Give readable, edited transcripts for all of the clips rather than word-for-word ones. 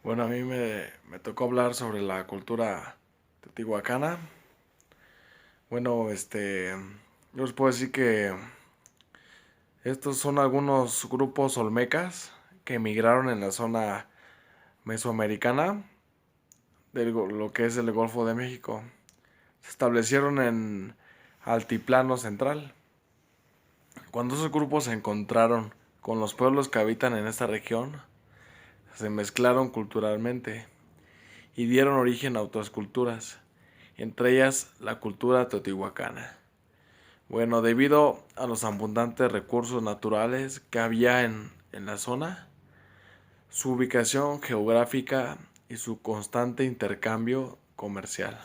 Bueno, a mí me tocó hablar sobre la cultura teotihuacana. Bueno, yo les puedo decir que estos son algunos grupos olmecas que emigraron en la zona mesoamericana de lo que es el Golfo de México. Se establecieron en Altiplano Central. Cuando esos grupos se encontraron con los pueblos que habitan en esta región, se mezclaron culturalmente y dieron origen a otras culturas, entre ellas la cultura teotihuacana. Bueno, debido a los abundantes recursos naturales que había en la zona, su ubicación geográfica y su constante intercambio comercial.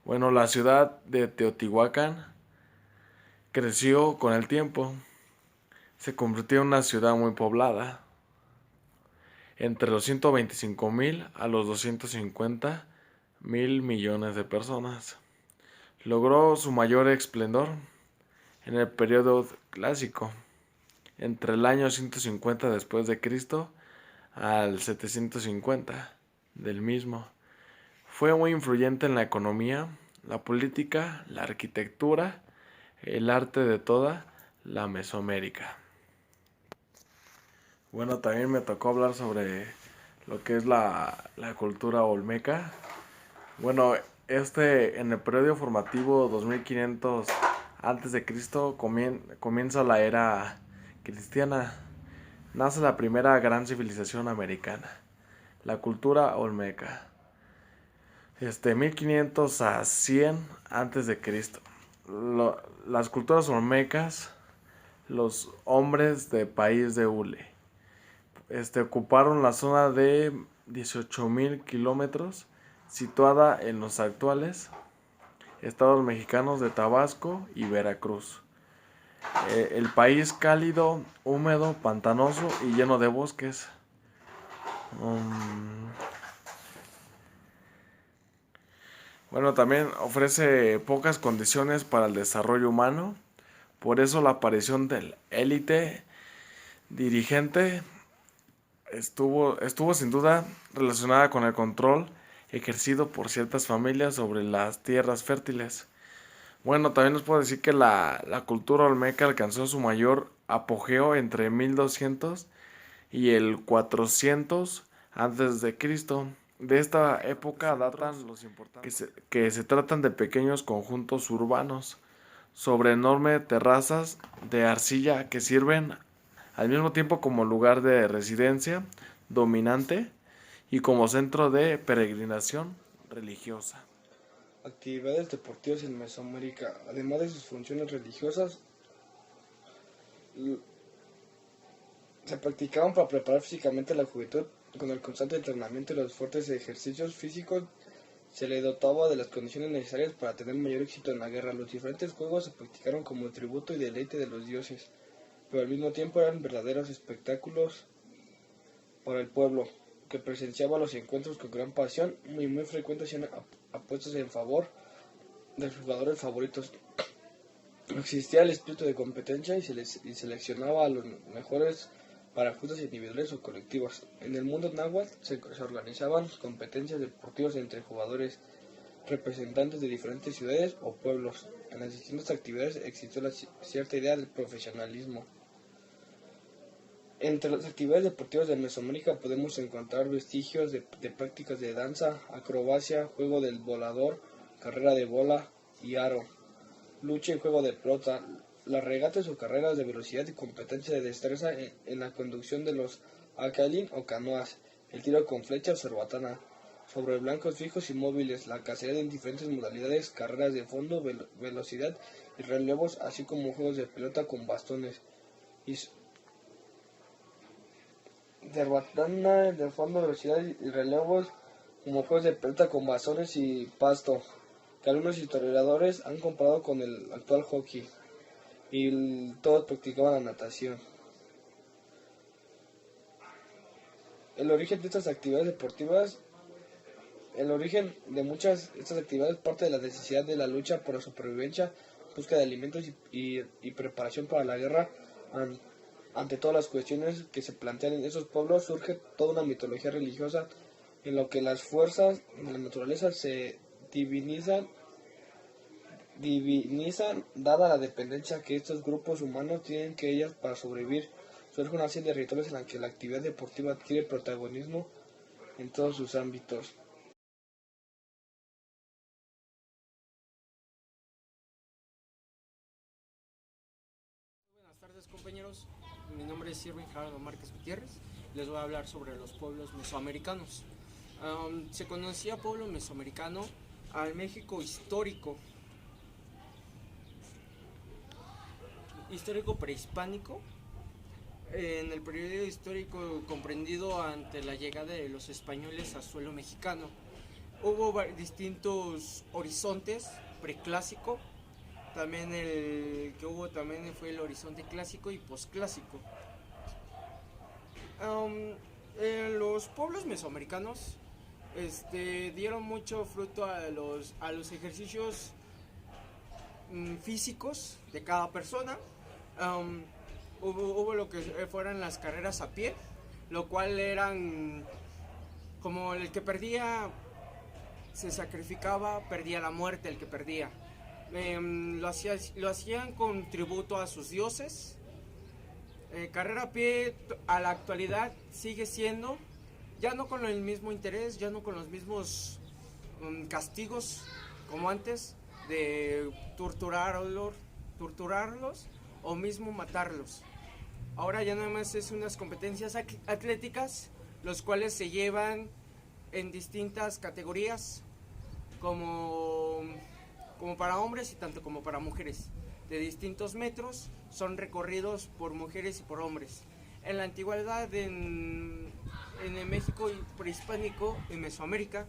Bueno, la ciudad de Teotihuacán creció con el tiempo, se convirtió en una ciudad muy poblada, entre los 125,000 a los 250,000 millones de personas. Logró su mayor esplendor en el periodo clásico, entre el año 150 después de Cristo al 750 del mismo. Fue muy influyente en la economía, la política, la arquitectura, el arte de toda la Mesoamérica. Bueno, también me tocó hablar sobre lo que es la cultura olmeca. Bueno, en el periodo formativo 2500 antes de Cristo comienza la era cristiana. Nace la primera gran civilización americana, la cultura olmeca. 1500 a 100 antes de Cristo. Las culturas olmecas, los hombres de país de Hule, ocuparon la zona de 18,000 kilómetros, situada en los actuales estados mexicanos de Tabasco y Veracruz. El país cálido, húmedo, pantanoso y lleno de bosques. Um, bueno, también ofrece pocas condiciones para el desarrollo humano. Por eso la aparición del élite dirigente estuvo sin duda relacionada con el control ejercido por ciertas familias sobre las tierras fértiles. Bueno, también les puedo decir que la cultura olmeca alcanzó su mayor apogeo entre 1200 y el 400 antes de Cristo. De esta época datan que se tratan de pequeños conjuntos urbanos sobre enormes terrazas de arcilla que sirven al mismo tiempo como lugar de residencia dominante y como centro de peregrinación religiosa. Actividades deportivas en Mesoamérica. Además de sus funciones religiosas, se practicaban para preparar físicamente a la juventud. Con el constante entrenamiento y los fuertes ejercicios físicos, se le dotaba de las condiciones necesarias para tener mayor éxito en la guerra. Los diferentes juegos se practicaron como tributo y deleite de los dioses, pero al mismo tiempo eran verdaderos espectáculos para el pueblo, que presenciaba los encuentros con gran pasión y muy frecuentes eran apuestas en favor de sus jugadores favoritos. Existía el espíritu de competencia y seleccionaba a los mejores para justas individuales o colectivas. En el mundo náhuatl se organizaban competencias deportivas entre jugadores representantes de diferentes ciudades o pueblos. En las distintas actividades existió cierta idea del profesionalismo. Entre las actividades deportivas de Mesoamérica podemos encontrar vestigios de prácticas de danza, acrobacia, juego del volador, carrera de bola y aro, lucha y juego de pelota, las regatas o carreras de velocidad y competencia de destreza en la conducción de los akalin o canoas, el tiro con flecha o cerbatana, sobre blancos fijos y móviles, la cacería en diferentes modalidades, carreras de fondo, velocidad y relevos, así como juegos de pelota con bastones. Y cerbatana de fondo, velocidad y relevos, como juegos de pelota con bastones y pasto, que algunos historiadores han comparado con el actual hockey. Y todos practicaban la natación. El origen de estas actividades deportivas, el origen de muchas de estas actividades parte de la necesidad de la lucha por la supervivencia, búsqueda de alimentos y preparación para la guerra Ante todas las cuestiones que se plantean en esos pueblos surge toda una mitología religiosa en lo que las fuerzas de la naturaleza se divinizan dada la dependencia que estos grupos humanos tienen que ellas para sobrevivir. Surge una serie de rituales en la que la actividad deportiva adquiere protagonismo en todos sus ámbitos. Buenas tardes, compañeros, mi nombre es Irving Gerardo Márquez Gutiérrez. Les voy a hablar sobre los pueblos mesoamericanos. Se conocía pueblo mesoamericano al México histórico prehispánico, en el periodo histórico comprendido ante la llegada de los españoles a suelo mexicano. Hubo distintos horizontes: preclásico, también el que hubo también fue el horizonte clásico y posclásico. Los pueblos mesoamericanos dieron mucho fruto a los ejercicios físicos de cada persona. Hubo lo que fueran las carreras a pie, lo cual eran como el que perdía se sacrificaba, perdía la muerte el que perdía. Lo hacían con tributo a sus dioses. Carrera a pie a la actualidad sigue siendo, ya no con el mismo interés, ya no con los mismos castigos como antes, de torturarlos o mismo matarlos. Ahora ya nada más es unas competencias atléticas, los cuales se llevan en distintas categorías, como para hombres y tanto como para mujeres, de distintos metros, son recorridos por mujeres y por hombres. En la antigüedad, en el México prehispánico, en Mesoamérica,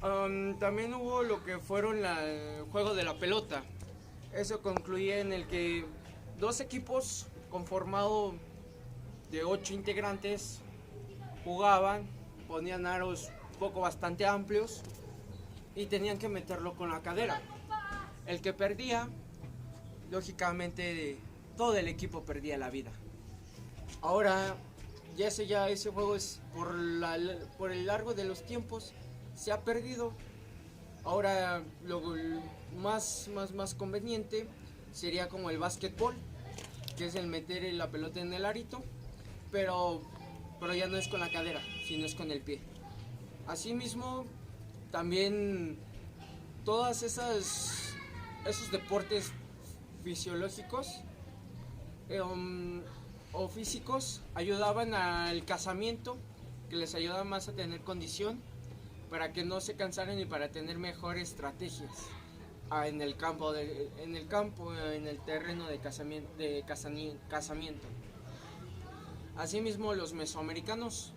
también hubo lo que fueron el juego de la pelota. Eso concluía en el que dos equipos conformados de 8 integrantes jugaban, ponían aros bastante amplios y tenían que meterlo con la cadera. El que perdía, lógicamente todo el equipo perdía la vida. Ahora ese juego es por el largo de los tiempos se ha perdido. Ahora lo más conveniente sería como el básquetbol, que es el meter la pelota en el arito, pero ya no es con la cadera, sino es con el pie. Asimismo, también todas esos deportes fisiológicos o físicos ayudaban al casamiento, que les ayudaba más a tener condición para que no se cansaran y para tener mejores estrategias en el terreno de casamiento. Asimismo, los mesoamericanos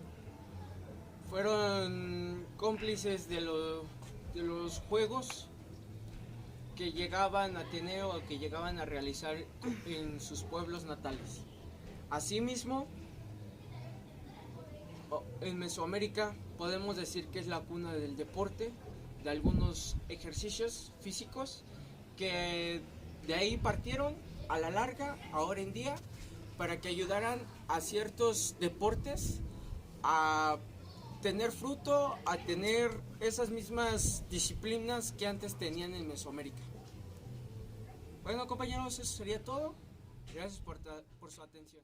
fueron cómplices de los juegos que llegaban a tener o que llegaban a realizar en sus pueblos natales. Asimismo, en Mesoamérica podemos decir que es la cuna del deporte, de algunos ejercicios físicos que de ahí partieron a la larga, ahora en día, para que ayudaran a ciertos deportes a tener fruto, a tener esas mismas disciplinas que antes tenían en Mesoamérica. Bueno, compañeros, eso sería todo. Gracias por su atención.